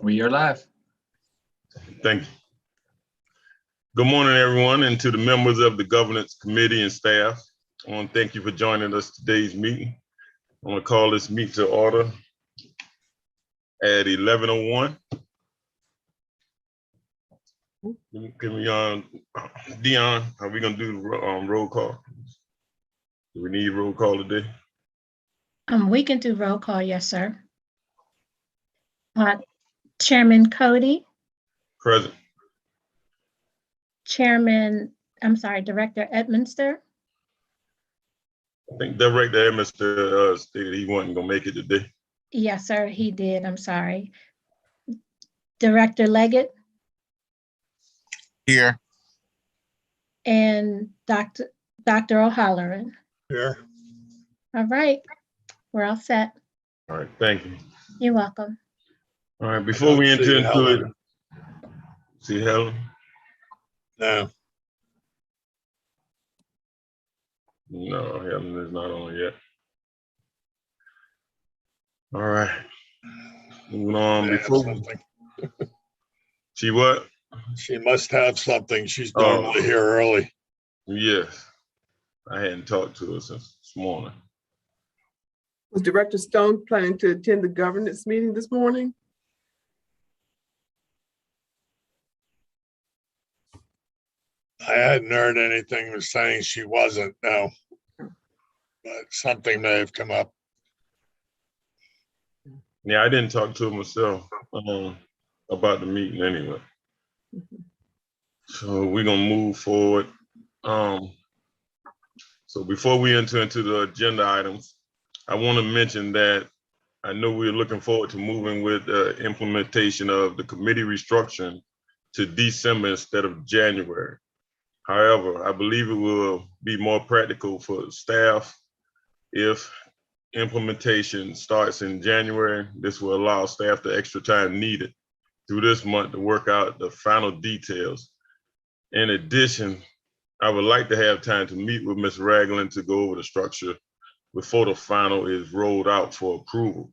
We are live. Thank you. Good morning, everyone, and to the members of the governance committee and staff. I want to thank you for joining us today's meeting. I want to call this meeting to order at 11:01. Can we, Dion, are we gonna do roll call? Do we need roll call today? We can do roll call, yes, sir. Chairman Cody. Present. Director Edminster. I think Director Edminster stated he wasn't gonna make it today. Yes, sir, he did, I'm sorry. Director Leggett. Here. And Dr. O'Halloran. Here. All right, we're all set. All right, thank you. You're welcome. All right, before we enter into it, see Helen? No. No, Helen is not on yet. All right. Moving on. Before she what? She must have something. She's normally here early. Yes. I hadn't talked to her since this morning. Was Director Stone planning to attend the governance meeting this morning? I hadn't heard anything saying she wasn't, no. But something may have come up. Yeah, I didn't talk to her myself about the meeting anyway. So we're gonna move forward. So before we enter into the agenda items, I want to mention that I know we're looking forward to moving with the implementation of the committee restructuring to December instead of January. However, I believe it will be more practical for staff if implementation starts in January. This will allow staff the extra time needed through this month to work out the final details. In addition, I would like to have time to meet with Ms. Ragland to go over the structure before the final is rolled out for approval.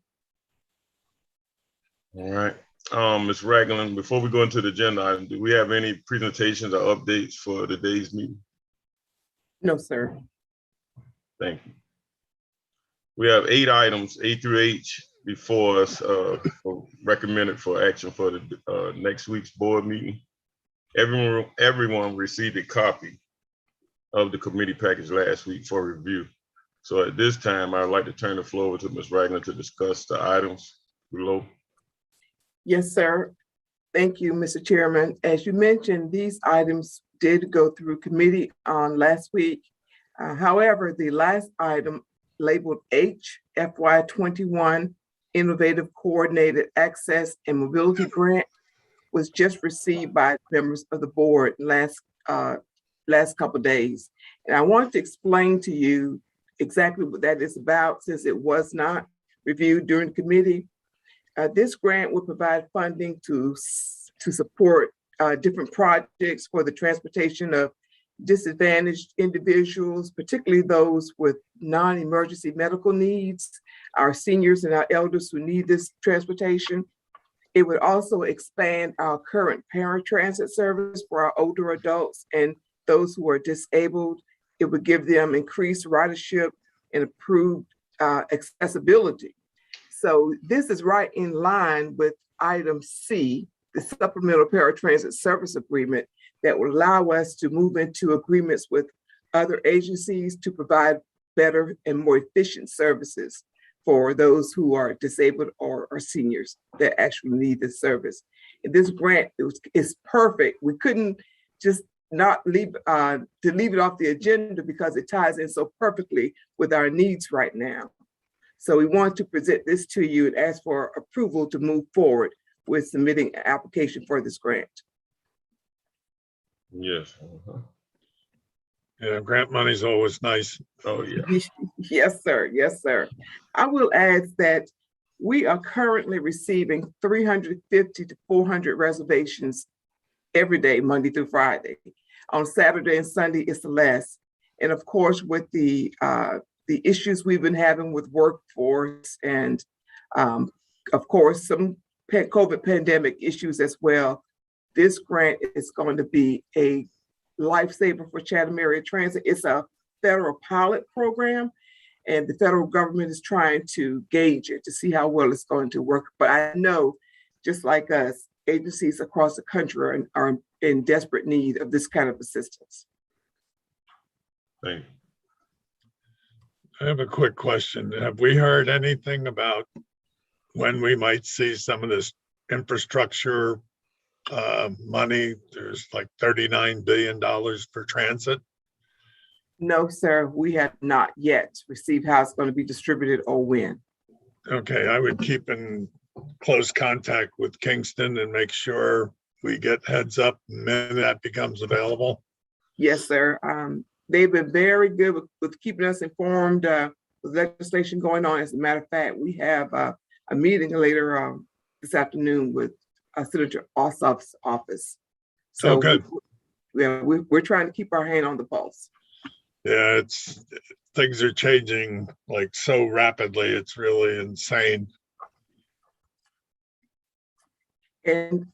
All right, Ms. Ragland, before we go into the agenda item, do we have any presentations or updates for today's meeting? No, sir. Thank you. We have 8 items, A through H, before us, recommended for action for the next week's board meeting. Everyone received a copy of the committee package last week for review. So at this time, I'd like to turn the floor over to Ms. Ragland to discuss the items below. Yes, sir. Thank you, Mr. Chairman. As you mentioned, these items did go through committee on last week. However, the last item labeled HFY21 Innovative Coordinated Access and Mobility Grant was just received by members of the board last couple of days. And I want to explain to you exactly what that is about, since it was not reviewed during committee. This grant will provide funding to support different projects for the transportation of disadvantaged individuals, particularly those with non-emergency medical needs, our seniors and our elders who need this transportation. It would also expand our current paratransit service for our older adults and those who are disabled. It would give them increased ridership and improved accessibility. So this is right in line with item C, the Supplemental Paratransit Service Agreement, that will allow us to move into agreements with other agencies to provide better and more efficient services for those who are disabled or seniors that actually need this service. And this grant is perfect. We couldn't just not leave it off the agenda because it ties in so perfectly with our needs right now. So we want to present this to you and ask for approval to move forward with submitting an application for this grant. Yes. Yeah, grant money's always nice. Oh, yeah. Yes, sir. Yes, sir. I will add that we are currently receiving 350 to 400 reservations every day, Monday through Friday. On Saturday and Sunday, it's less. And of course, with the issues we've been having with workforce and of course, some COVID pandemic issues as well. This grant is going to be a lifesaver for Chatham Area Transit. It's a federal pilot program, and the federal government is trying to gauge it to see how well it's going to work. But I know, just like us, agencies across the country are in desperate need of this kind of assistance. Thank you. I have a quick question. Have we heard anything about when we might see some of this infrastructure money? There's like $39 billion for transit. No, sir, we have not yet received how it's going to be distributed or when. Okay, I would keep in close contact with Kingston and make sure we get heads up when that becomes available. Yes, sir. They've been very good with keeping us informed with legislation going on. As a matter of fact, we have a meeting later this afternoon with Senator Ossoff's office. So good. We're trying to keep our hand on the pulse. Yeah, things are changing like so rapidly. It's really insane. And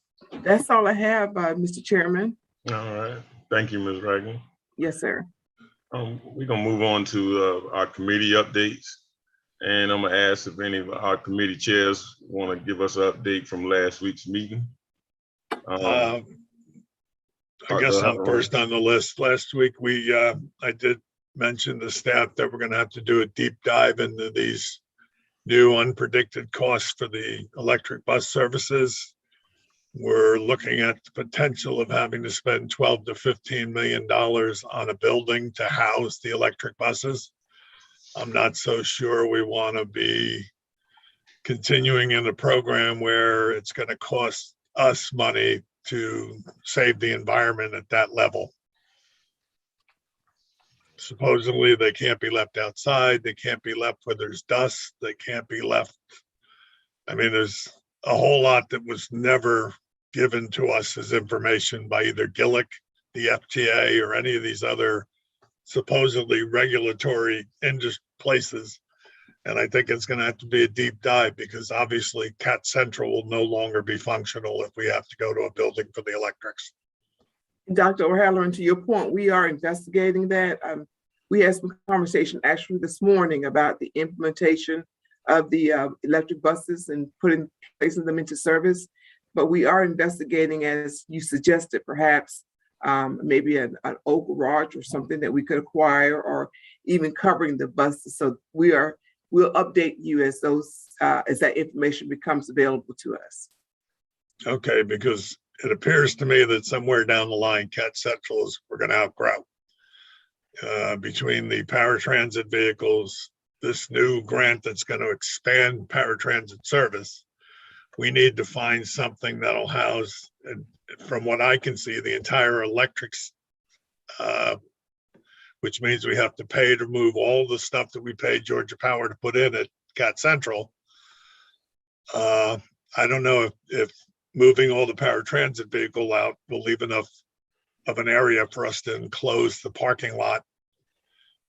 that's all I have, Mr. Chairman. All right. Thank you, Ms. Ragland. Yes, sir. We're gonna move on to our committee updates. And I'm gonna ask if any of our committee chairs want to give us an update from last week's meeting. I guess I'm first on the list. Last week, I did mention to staff that we're gonna have to do a deep dive into these new unpredicted costs for the electric bus services. We're looking at the potential of having to spend $12 to $15 million on a building to house the electric buses. I'm not so sure we want to be continuing in a program where it's going to cost us money to save the environment at that level. Supposedly they can't be left outside. They can't be left where there's dust. They can't be left. I mean, there's a whole lot that was never given to us as information by either Gillick, the FTA, or any of these other supposedly regulatory places. And I think it's going to have to be a deep dive because obviously Cat Central will no longer be functional if we have to go to a building for the electrics. Dr. O'Halloran, to your point, we are investigating that. We had some conversation actually this morning about the implementation of the electric buses and placing them into service. But we are investigating, as you suggested, perhaps maybe an old garage or something that we could acquire, or even covering the buses. So we'll update you as that information becomes available to us. Okay, because it appears to me that somewhere down the line, Cat Central we're going to outgrow. Between the paratransit vehicles, this new grant that's going to expand paratransit service, we need to find something that'll house, and from what I can see, the entire electrics, which means we have to pay to move all the stuff that we paid Georgia Power to put in at Cat Central. I don't know if moving all the paratransit vehicle out will leave enough of an area for us to enclose the parking lot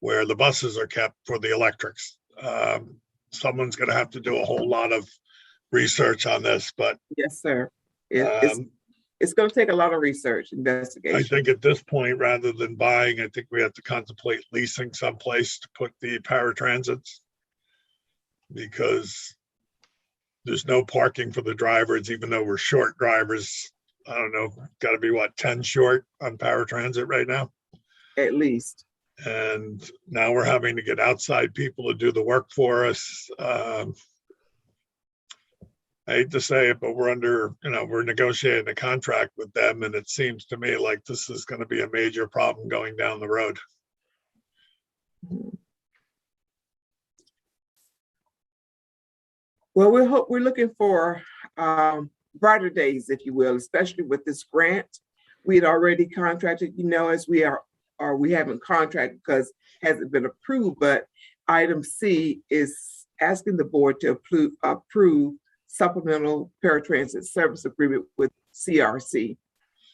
where the buses are kept for the electrics. Someone's going to have to do a whole lot of research on this, but yes, sir. It's going to take a lot of research, investigation. I think at this point, rather than buying, I think we have to contemplate leasing someplace to put the paratransits, because there's no parking for the drivers, even though we're short drivers. I don't know, got to be what, 10 short on paratransit right now? At least. And now we're having to get outside people to do the work for us. I hate to say it, but we're negotiating a contract with them, and it seems to me like this is going to be a major problem going down the road. Well, we're looking for brighter days, if you will, especially with this grant. We had already contracted, as we haven't contracted because it hasn't been approved, but item C is asking the board to approve supplemental paratransit service agreement with CRC.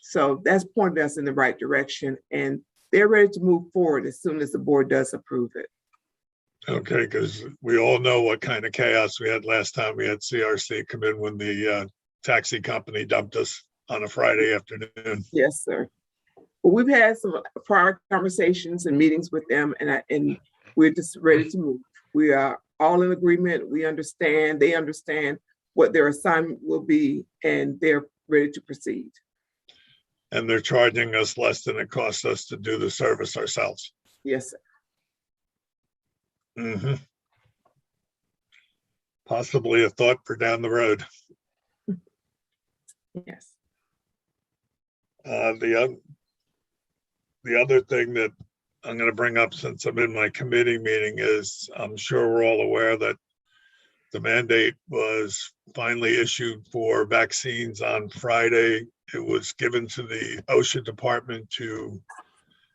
So that's pointing us in the right direction, and they're ready to move forward as soon as the board does approve it. Okay, because we all know what kind of chaos we had last time we had CRC come in when the taxi company dumped us on a Friday afternoon. Yes, sir. Well, we've had some prior conversations and meetings with them, and we're just ready to move. We are all in agreement. We understand, they understand what their assignment will be, and they're ready to proceed. And they're charging us less than it costs us to do the service ourselves. Yes, sir. Mhm. Possibly a thought for down the road. Yes. The other thing that I'm going to bring up since I'm in my committee meeting is I'm sure we're all aware that the mandate was finally issued for vaccines on Friday. It was given to the OSHA department to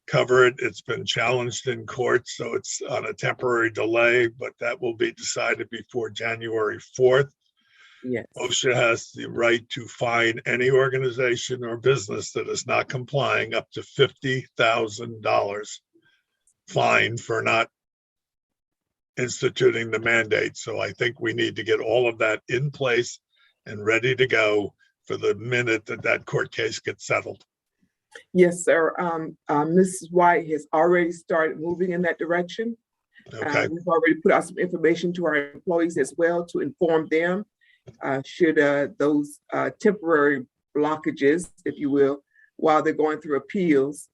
cover it. It's been challenged in court, so it's on a temporary delay, but that will be decided before January 4th. Yes. OSHA has the right to fine any organization or business that is not complying up to $50,000 fine for not instituting the mandate. So I think we need to get all of that in place and ready to go for the minute that that court case gets settled. Yes, sir. Mrs. White has already started moving in that direction. Okay, We've already put out some information to our employees as well to inform them should those temporary blockages, if you will, while they're going through appeals,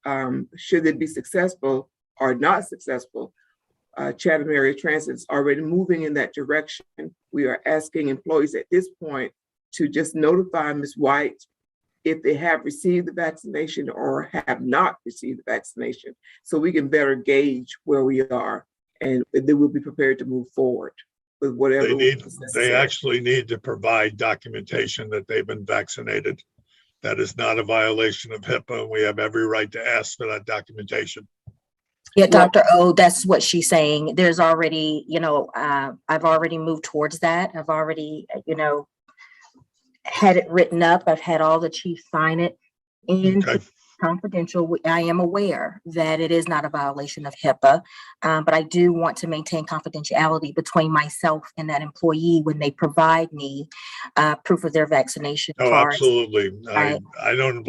should they be successful or not successful, Chatham Area Transit is already moving in that direction. We are asking employees at this point to just notify Ms. White if they have received the vaccination or have not received the vaccination, so we can better gauge where we are, and then we'll be prepared to move forward with whatever. they actually need to provide documentation that they've been vaccinated. That is not a violation of HIPAA. We have every right to ask for that documentation. Yeah, Dr. O, that's what she's saying. There's already, I've already moved towards that. I've already, had it written up. I've had all the chiefs sign it. And Okay. it's confidential. I am aware that it is not a violation of HIPAA, but I do want to maintain confidentiality between myself and that employee when they provide me proof of their vaccination Oh, cards. absolutely. Right. I don't,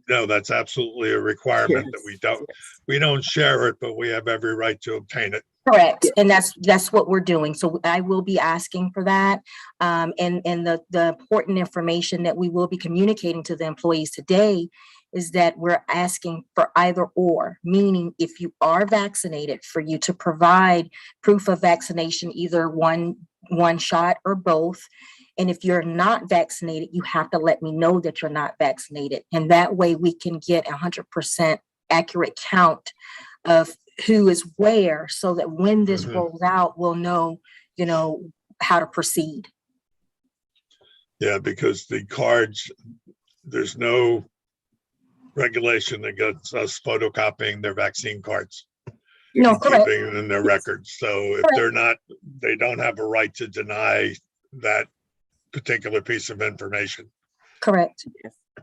no, that's absolutely a requirement that we don't share it, but we have every right to obtain it. Correct. And that's what we're doing. So I will be asking for that. And the important information that we will be communicating to the employees today is that we're asking for either or, meaning if you are vaccinated, for you to provide proof of vaccination, either one shot or both. And if you're not vaccinated, you have to let me know that you're not vaccinated. And that way we can get 100% accurate count of who is where, so that when this rolls out, we'll know, how to proceed. Yeah, because the cards, there's no regulation that gets us photocopying their vaccine cards. No, correct. Keeping it in their records. So if they're not, they don't have a right to deny that particular piece of information. Yes.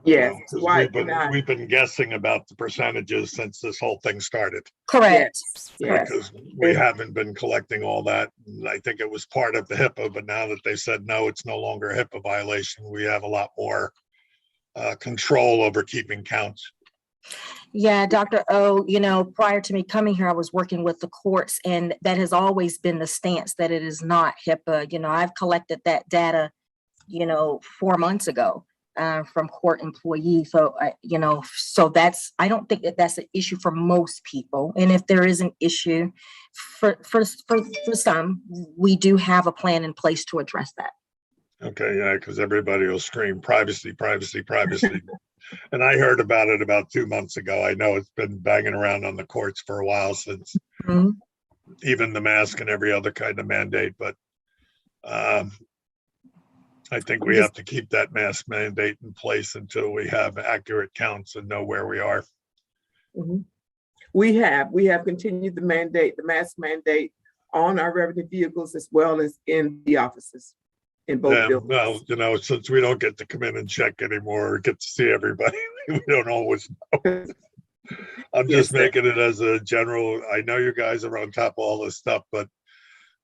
Yes. We've been guessing about the percentages since this whole thing started. Correct. Yes. Because we haven't been collecting all that. And I think it was part of the HIPAA, but now that they said, no, it's no longer a HIPAA violation, we have a lot more control over keeping counts. Yeah, Dr. O, prior to me coming here, I was working with the courts, and that has always been the stance that it is not HIPAA. I've collected that data, 4 months ago from court employees. So, so I don't think that that's an issue for most people. And if there is an issue for some, we do have a plan in place to address that. Okay, yeah, because everybody will scream privacy, privacy, privacy. And I heard about it about 2 months ago. I know it's been banging around on the courts for a while since even the mask and every other kind of mandate. But I think we have to keep that mask mandate in place until we have accurate counts and know where we are. We have continued the mask mandate on our revenue vehicles as well as in the offices. In both buildings. Well, since we don't get to come in and check anymore or get to see everybody, we don't always know. I'm just making it as a general, I know you guys are on top of all this stuff, but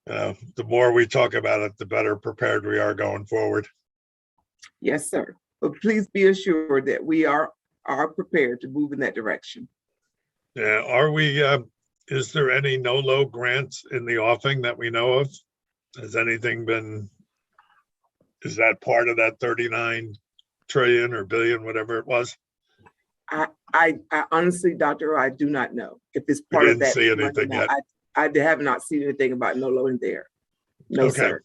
the more we talk about it, the better prepared we are going forward. Yes, sir. But please be assured that we are prepared to move in that direction. Yeah, are we, is there any no-low grants in the offing that we know of? Has anything been, is that part of that 39 trillion or billion, whatever it was? I honestly, Doctor, I do not know if it's We part of didn't that. see money or anything not. yet. I have not seen anything about no low in there. No, Okay. sir.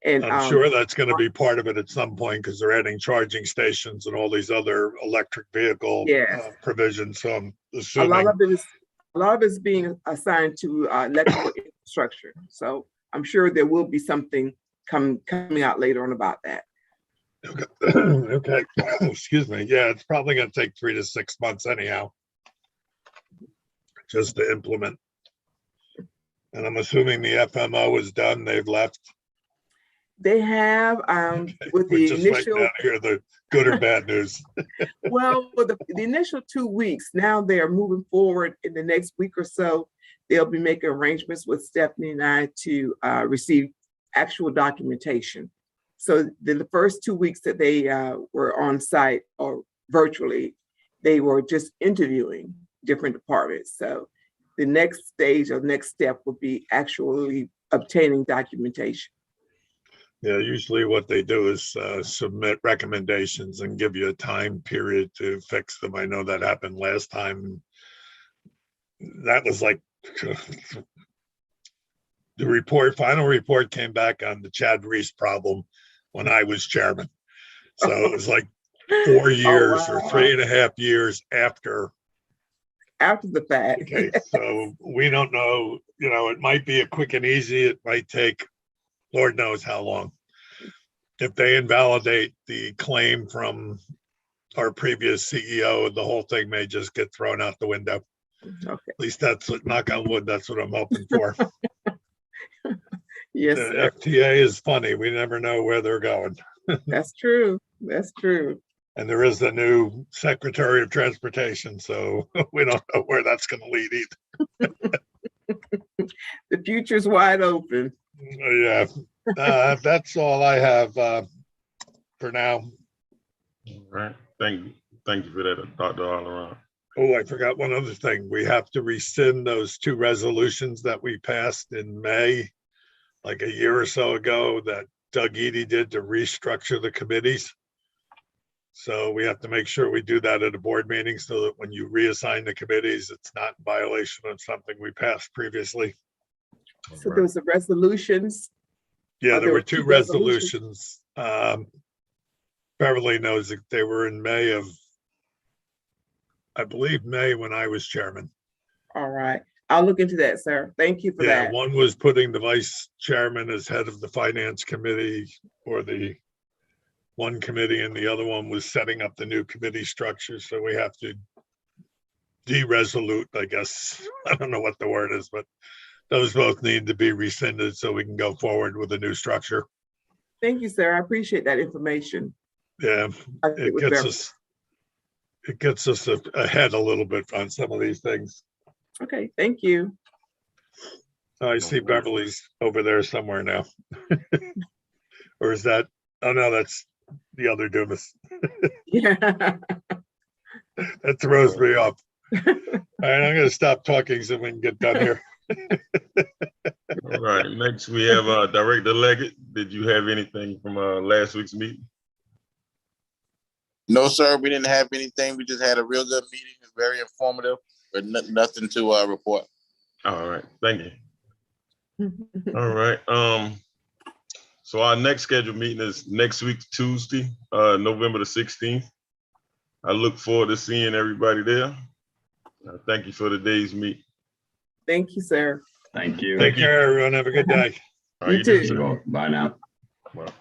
And I'm sure that's going to be part of it at some point because they're adding charging stations and all these other electric vehicle Yes. provisions. So I'm a assuming. lot of it is being assigned to electrical infrastructure. So I'm sure there will be something coming out later on about that. Okay. Okay. Excuse me. Yeah, it's probably going to take 3 to 6 months anyhow, just to implement. And I'm assuming the FMO is done. They've left. They have with We're the just initial waiting to hear the good or bad news. well, with the initial 2 weeks, now they are moving forward in the next week or so. They'll be making arrangements with Stephanie and I to receive actual documentation. So the first 2 weeks that they were on site or virtually, they were just interviewing different departments. So the next stage or next step would be actually obtaining documentation. Yeah, usually what they do is submit recommendations and give you a time period to fix them. I know that happened last time. That was like the final report came back on the Chad Reese problem when I was chairman. So it was like 4 years or 3.5 years after the fact. Okay, so we don't know, it might be a quick and easy. It might take Lord knows how long. If they invalidate the claim from our previous CEO, the whole thing may just get thrown out the window. Okay. At least that's what, knock on wood, that's what I'm hoping for. Yes, The sir. FTA is funny. We never know where they're going. That's true. That's true. And there is the new Secretary of Transportation, so we don't know where that's going to lead either. The future's wide open. Yeah, that's all I have for now. All right. Thank you for that, Dr. Allaron. Oh, I forgot one other thing. We have to rescind those 2 resolutions that we passed in May, like a year or so ago, that Doug Eady did to restructure the committees. So we have to make sure we do that at a board meeting so that when you reassign the committees, it's not in violation of something we passed previously. So there was the resolutions. Yeah, there were 2 resolutions. resolutions. Beverly knows that they were in May of, I believe, May when I was chairman. All right. I'll look into that, sir. Thank you for that. One was putting the vice chairman as head of the finance committee or the one committee, and the other one was setting up the new committee structure. So we have to de-resolute, I guess. I don't know what the word is, but those both need to be rescinded so we can go forward with a new structure. Thank you, sir. I appreciate that information. Yeah, it gets us ahead a little bit on some of these things. Okay, thank you. I see Beverly's over there somewhere now. Or is that, oh no, that's the other Dumas. Yeah. That throws me off. All right, I'm gonna stop talking so we can get done here. All right, next we have Director Leggett. Did you have anything from last week's meeting? No, sir, we didn't have anything. We just had a real good meeting. It's very informative, but nothing to report. All right, thank you. All right, so our next scheduled meeting is next week, Tuesday, November the 16th. I look forward to seeing everybody there. Thank you for today's meeting. Thank you, sir. Thank you. Take care, everyone. Have a good day. How You too. doing, sir? Bye now. Well.